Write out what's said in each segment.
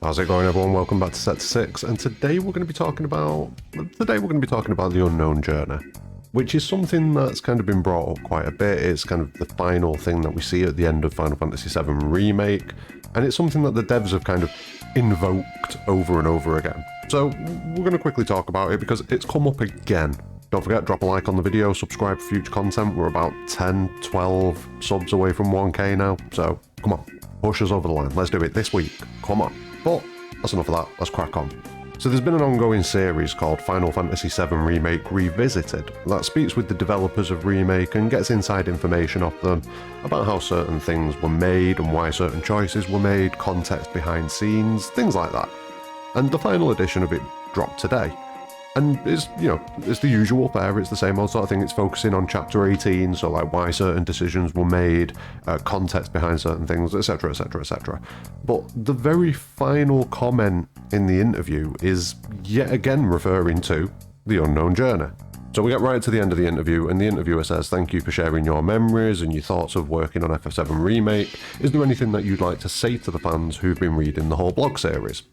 How's it going, everyone? Welcome back to Sector 6, and today we're going to be talking about the unknown journey, which is something that's kind of been brought up quite a bit. It's kind of the final thing that we see at the end of Final Fantasy VII Remake, and it's something that the devs have kind of invoked over and over again. So we're going to quickly talk about it because it's come up again. Don't forget, drop a like on the video, subscribe for future content. We're about 10, 12 subs away from 1k now, so come on, push us over the line. Let's do it this week. Come on. But that's enough of that, let's crack on. So there's been an ongoing series called Final Fantasy VII Remake Revisited that speaks with the developers of Remake and gets inside information off them about how certain things were made and why certain choices were made, context behind scenes, things like that. And the final edition of it dropped today. And it's the usual fare, it's the same old sort of thing. It's focusing on Chapter 18, so like why certain decisions were made, context behind certain things, etc, etc, etc. But the very final comment in the interview is yet again referring to the unknown journey. So we get right to the end of the interview, and the interviewer says, "Thank you for sharing your memories and your thoughts of working on FF7 Remake. Is there anything that you'd like to say to the fans who've been reading the whole blog series?"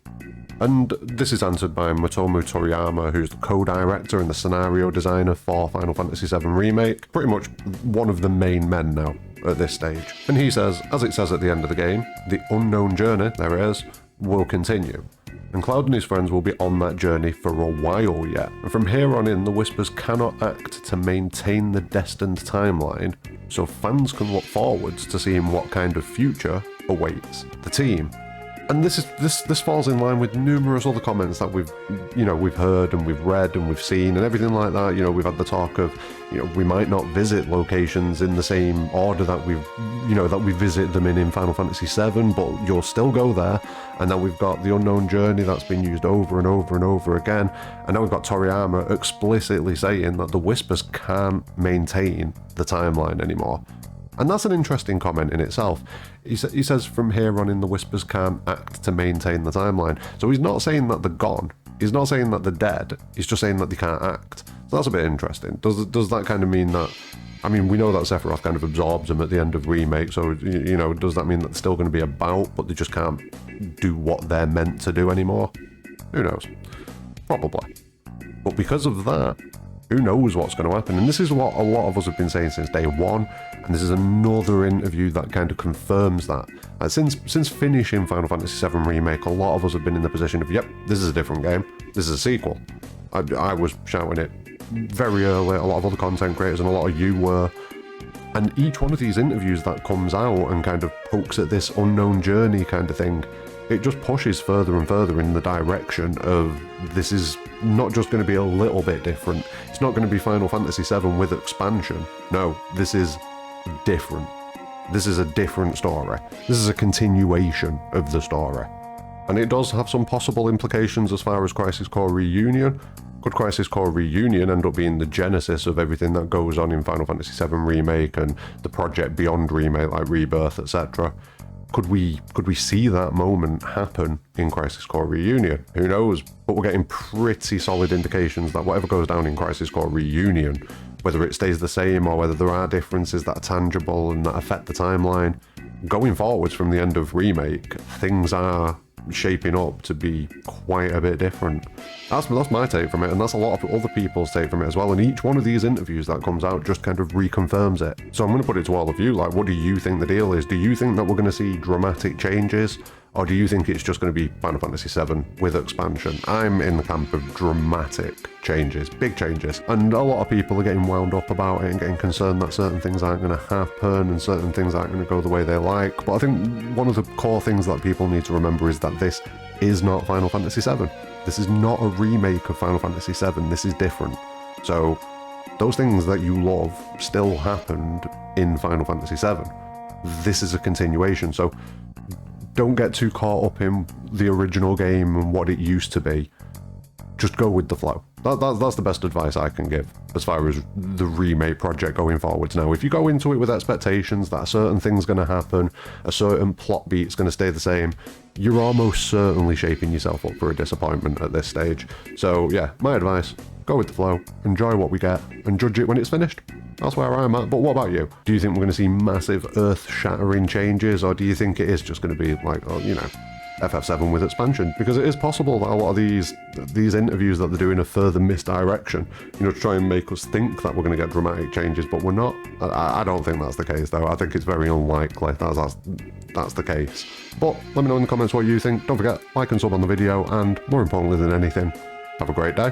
And this is answered by Motomu Toriyama, who's the co-director and the scenario designer for Final Fantasy VII Remake, pretty much one of the main men now at this stage. And he says, as it says at the end of the game, the unknown journey, there it is, will continue. And Cloud and his friends will be on that journey for a while yet. And from here on in, the Whispers cannot act to maintain the destined timeline, so fans can look forwards to seeing what kind of future awaits the team. And this falls in line with numerous other comments that we've heard and we've read and we've seen and everything like that. We've had the talk of, we might not visit locations in the same order that we visit them in Final Fantasy VII, but you'll still go there. And then we've got the unknown journey that's been used over and over and over again. And now we've got Toriyama explicitly saying that the Whispers can't maintain the timeline anymore. And that's an interesting comment in itself. He says from here on in, the Whispers can't act to maintain the timeline. So he's not saying that they're gone. He's not saying that they're dead. He's just saying that they can't act. So that's a bit interesting. Does that kind of mean that... I mean, we know that Sephiroth kind of absorbs them at the end of Remake, so, does that mean that they're still going to be about, but they just can't do what they're meant to do anymore? Who knows? Probably. But because of that, who knows what's going to happen? And this is what a lot of us have been saying since day one, and this is another interview that kind of confirms that. Since finishing Final Fantasy VII Remake, a lot of us have been in the position of, yep, this is a different game, this is a sequel. I was shouting it very early, a lot of other content creators and a lot of you were. And each one of these interviews that comes out and kind of pokes at this unknown journey kind of thing, it just pushes further and further in the direction of this is not just going to be a little bit different. It's not going to be Final Fantasy VII with expansion. No, this is different. This is a different story. This is a continuation of the story. And it does have some possible implications as far as Crisis Core Reunion. Could Crisis Core Reunion end up being the genesis of everything that goes on in Final Fantasy VII Remake and the project beyond Remake like Rebirth, etc.? Could we see that moment happen in Crisis Core Reunion? Who knows? But we're getting pretty solid indications that whatever goes down in Crisis Core Reunion, whether it stays the same or whether there are differences that are tangible and that affect the timeline, going forwards from the end of Remake, things are shaping up to be quite a bit different. That's my take from it, and that's a lot of other people's take from it as well, and each one of these interviews that comes out just kind of reconfirms it. So I'm going to put it to all of you, like, what do you think the deal is? Do you think that we're going to see dramatic changes, or do you think it's just going to be Final Fantasy VII with expansion? I'm in the camp of dramatic changes, big changes, and a lot of people are getting wound up about it and getting concerned that certain things aren't going to happen and certain things aren't going to go the way they like. But I think one of the core things that people need to remember is that this is not Final Fantasy VII. This is not a remake of Final Fantasy VII. This is different. So those things that you love still happened in Final Fantasy VII. This is a continuation. So don't get too caught up in the original game and what it used to be. Just go with the flow. That's the best advice I can give as far as the remake project going forwards now. If you go into it with expectations that a certain thing's going to happen, a certain plot beat's going to stay the same, you're almost certainly shaping yourself up for a disappointment at this stage. So yeah, my advice, go with the flow, enjoy what we get, and judge it when it's finished. That's where I'm at. But what about you? Do you think we're going to see massive earth-shattering changes, or do you think it is just going to be like, oh, FF7 with expansion, because it is possible that a lot of these interviews that they're doing are further misdirection, you know, to try and make us think that we're going to get dramatic changes, but we're not. I don't think that's the case, though. I think it's very unlikely that's the case. But let me know in the comments what you think. Don't forget, like and sub on the video, and more importantly than anything, have a great day.